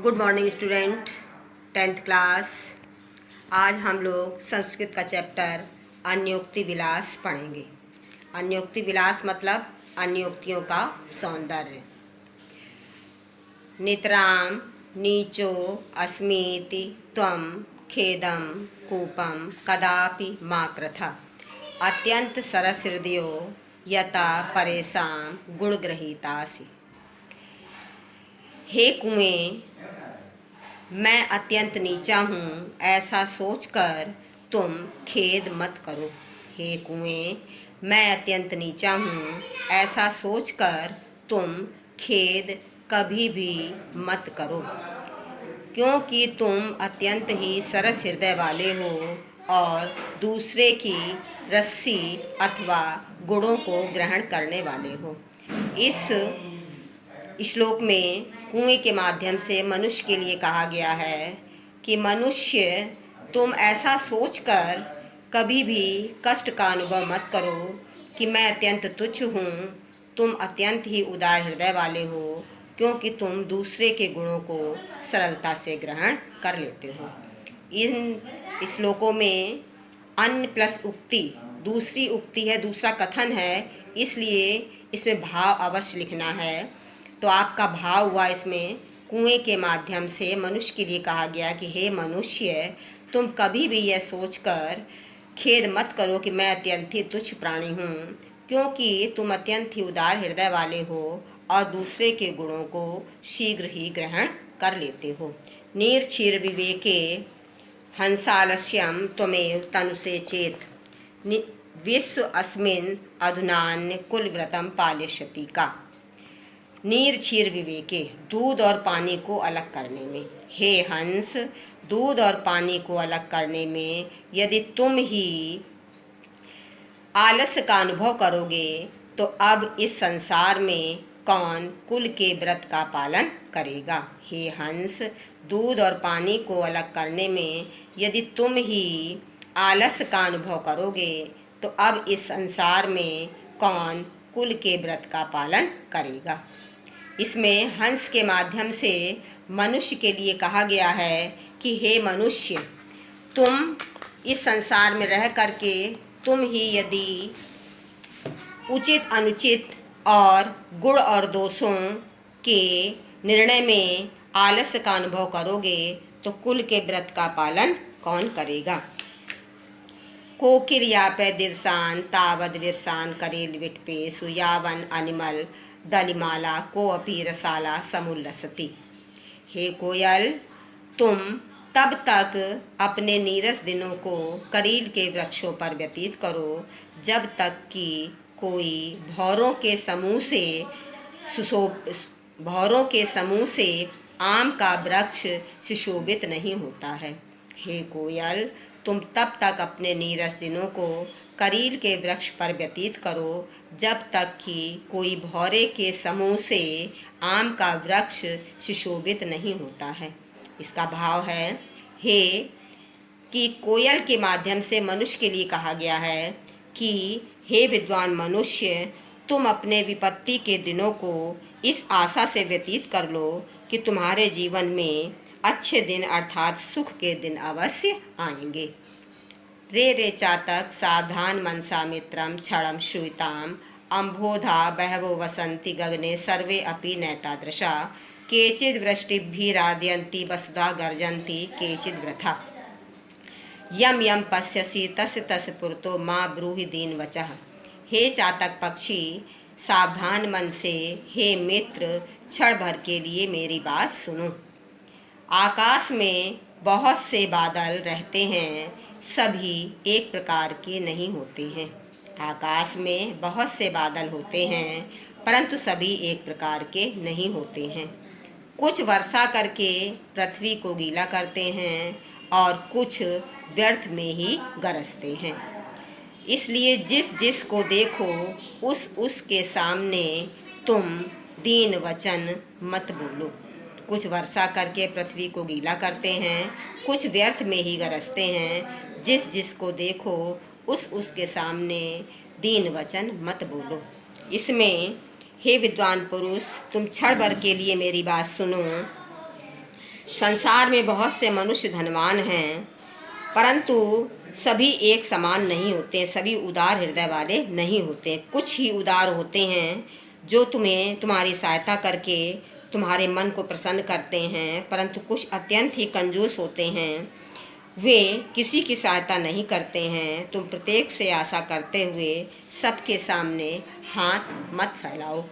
Good morning student, 10th class. आज हम लोग संस्कृत का चैप्टर अन्योक्ति विलास पढ़ेंगे। अन्योक्ति विलास मतलब अन्योक्तियों का सौंदर्य। नितराम नीचो अस्मीति त्वं खेदम कूपम कदापि मा कृथा अत्यंत सरस हृदयो यता परेशान गुणग्रहीतासि। हे कुएं, मैं अत्यंत नीचा हूँ, ऐसा सोचकर तुम खेद मत करो। हे कुएं, मैं अत्यंत नीचा हूँ, ऐसा सोचकर तुम खेद कभी भी मत करो, क्योंकि तुम अत्यंत ही सरस हृदय वाले हो और दूसरे की रस्सी अथवा गुणों को ग्रहण करने वाले हो। इस श्लोक में कुएं के माध्यम से मनुष्य के लिए कहा गया है कि मनुष्य, तुम ऐसा सोचकर कभी भी कष्ट का अनुभव मत करो कि मैं अत्यंत तुच्छ हूँ। तुम अत्यंत ही उदार हृदय वाले हो, क्योंकि तुम दूसरे के गुणों को सरलता से ग्रहण कर लेते हो। इन श्लोकों में अन्य प्लस उक्ति, दूसरी उक्ति है, दूसरा कथन है, इसलिए इसमें भाव अवश्य लिखना है। तो आपका भाव हुआ इसमें कुएं के माध्यम से मनुष्य के लिए कहा गया कि हे मनुष्य, तुम कभी भी यह सोचकर खेद मत करो कि मैं अत्यंत ही तुच्छ प्राणी हूँ, क्योंकि तुम अत्यंत ही उदार हृदय वाले हो और दूसरे के गुणों को शीघ्र ही ग्रहण कर लेते हो। निर्क्षीर विवेके हंसालस्यम त्वमेव तनुसे चेत विश्व अस्मिन् अधुनान्य कुलव्रतम पालिष्यति का। नीर क्षीर विवेके, दूध और पानी को अलग करने में। हे हंस, दूध और पानी को अलग करने में यदि तुम ही आलस्य का अनुभव करोगे तो अब इस संसार में कौन कुल के व्रत का पालन करेगा। हे हंस, दूध और पानी को अलग करने में यदि तुम ही आलस्य का अनुभव करोगे तो अब इस संसार में कौन कुल के व्रत का पालन करेगा। इसमें हंस के माध्यम से मनुष्य के लिए कहा गया है कि हे मनुष्य, तुम इस संसार में रह करके तुम ही यदि उचित अनुचित और गुण और दोषों के निर्णय में आलस्य का अनुभव करोगे तो कुल के व्रत का पालन कौन करेगा। कोकिर्यापै दिवसान तावद विरसान करेल विटपे सुयावन अनिमल दलिमाला को अपी रसाला समुल्लसती। हे कोयल, तुम तब तक अपने नीरस दिनों को करील के वृक्षों पर व्यतीत करो जब तक कि कोई भौरों के समूह से आम का वृक्ष सुशोभित नहीं होता है। हे कोयल, तुम तब तक अपने नीरस दिनों को करील के वृक्ष पर व्यतीत करो जब तक कि कोई भौरे के समूह से आम का वृक्ष सुशोभित नहीं होता है। इसका भाव है, हे कि कोयल के माध्यम से मनुष्य के लिए कहा गया है कि हे विद्वान मनुष्य, तुम अपने विपत्ति के दिनों को इस आशा से व्यतीत कर लो कि तुम्हारे जीवन में अच्छे दिन अर्थात सुख के दिन अवश्य आएंगे। रे रे चातक सावधान मनसा मित्रम क्षणम श्रूयताम अम्भोधा बहवो वसंति गगने सर्वे अपि नैतादृशा केचिद् वृष्टिभिरार्दयन्ति वसुधा गर्जन्ति केचिद् वृथा यम यम पश्यसि तस्य तस्य पुरतो माँ ब्रूहि दीन वचः। हे चातक पक्षी, सावधान मन से हे मित्र क्षण भर के लिए मेरी बात सुनो। आकाश में बहुत से बादल रहते हैं, सभी एक प्रकार के नहीं होते हैं। आकाश में बहुत से बादल होते हैं परंतु सभी एक प्रकार के नहीं होते हैं। कुछ वर्षा करके पृथ्वी को गीला करते हैं और कुछ व्यर्थ में ही गरजते हैं। इसलिए जिस जिस को देखो उस के सामने तुम दीन वचन मत बोलो। कुछ वर्षा करके पृथ्वी को गीला करते हैं, कुछ व्यर्थ में ही गरजते हैं। जिस जिस को देखो उस के सामने दीन वचन मत बोलो। इसमें हे विद्वान पुरुष, तुम क्षण भर के लिए मेरी बात सुनो। संसार में बहुत से मनुष्य धनवान हैं, परंतु सभी एक समान नहीं होते, सभी उदार हृदय वाले नहीं होते। कुछ ही उदार होते हैं जो तुम्हें तुम्हारी सहायता करके तुम्हारे मन को प्रसन्न करते हैं, परंतु कुछ अत्यंत ही कंजूस होते हैं, वे किसी की सहायता नहीं करते हैं। तुम प्रत्येक से आशा करते हुए सबके सामने हाथ मत फैलाओ।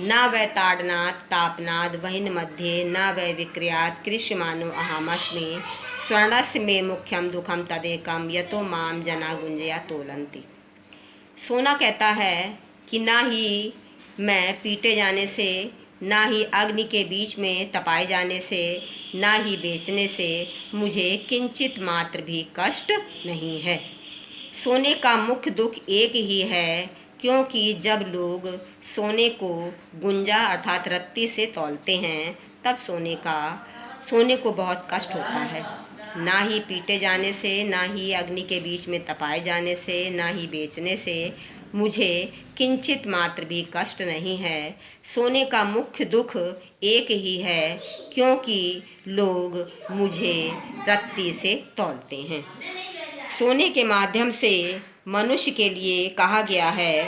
न वै ताड़नाथ तापनाद वहिन मध्ये न वै विक्रियात कृष्यमानो अहमस्मि स्वर्णस्य मे मुख्यम दुखम तदेकम यतो माम जना गुंजया तोलंती। सोना कहता है कि ना ही मैं पीटे जाने से, ना ही अग्नि के बीच में तपाए जाने से, ना ही बेचने से मुझे किंचित मात्र भी कष्ट नहीं है। सोने का मुख्य दुख एक ही है, क्योंकि जब लोग सोने को गुंजा अर्थात रत्ती से तौलते हैं तब सोने को बहुत कष्ट होता है। ना ही पीटे जाने से, ना ही अग्नि के बीच में तपाए जाने से, ना ही बेचने से मुझे किंचित मात्र भी कष्ट नहीं है। सोने का मुख्य दुख एक ही है, क्योंकि लोग मुझे रत्ती से तौलते हैं। सोने के माध्यम से मनुष्य के लिए कहा गया है,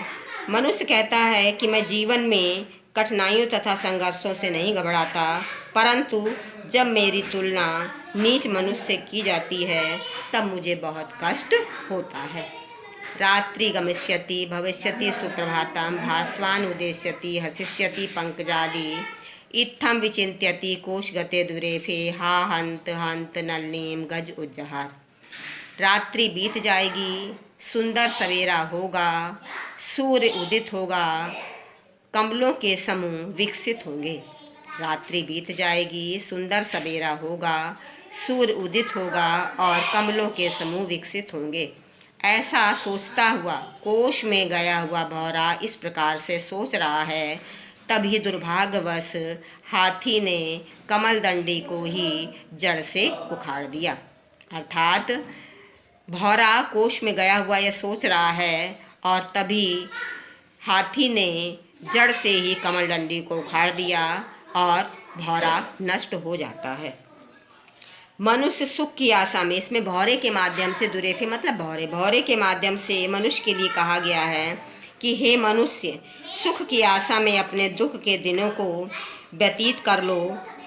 मनुष्य कहता है कि मैं जीवन में कठिनाइयों तथा संघर्षों से नहीं घबराता, परंतु जब मेरी तुलना नीच मनुष्य से की जाती है तब मुझे बहुत कष्ट होता है। रात्रि गमिष्यति भविष्यति सुप्रभातम भास्वान उदेष्यति हसिष्यति पंकजाली इत्थम विचिन्त्यति कोशगते दुरेफे हा हंत हंत नलिनीम गज उज्जहार। रात्रि बीत जाएगी, सुंदर सवेरा होगा, सूर्य उदित होगा, कमलों के समूह विकसित होंगे। रात्रि बीत जाएगी, सुंदर सवेरा होगा, सूर्य उदित होगा और कमलों के समूह विकसित होंगे। ऐसा सोचता हुआ कोश में गया हुआ भौरा इस प्रकार से सोच रहा है, तभी दुर्भाग्यवश हाथी ने कमल दंडी को ही जड़ से उखाड़ दिया। अर्थात भौरा कोश में गया हुआ यह सोच रहा है और तभी हाथी ने जड़ से ही कमल डंडी को उखाड़ दिया और भौरा नष्ट हो जाता है। मनुष्य सुख की आशा में, इसमें भौरे के माध्यम से, दुरेफे मतलब भौरे के माध्यम से मनुष्य के लिए कहा गया है कि हे मनुष्य, सुख की आशा में अपने दुख के दिनों को व्यतीत कर लो,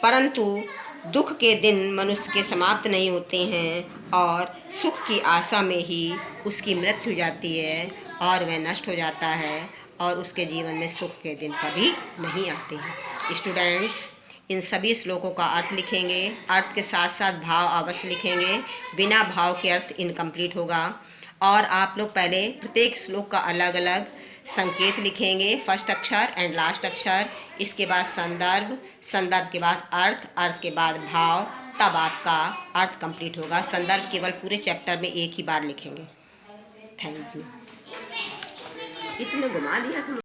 परंतु दुख के दिन मनुष्य के समाप्त नहीं होते हैं और सुख की आशा में ही उसकी मृत्यु हो जाती है और वह नष्ट हो जाता है और उसके जीवन में सुख के दिन कभी नहीं आते हैं। स्टूडेंट्स, इन सभी श्लोकों का अर्थ लिखेंगे, अर्थ के साथ साथ भाव अवश्य लिखेंगे, बिना भाव के अर्थ इनकम्प्लीट होगा। और आप लोग पहले प्रत्येक श्लोक का अलग अलग संकेत लिखेंगे, फर्स्ट अक्षर एंड लास्ट अक्षर, इसके बाद संदर्भ, संदर्भ के बाद अर्थ, अर्थ के बाद भाव, तब आपका अर्थ कंप्लीट होगा। संदर्भ केवल पूरे चैप्टर में एक ही बार लिखेंगे। Thank you. इतने घुमा दिया था।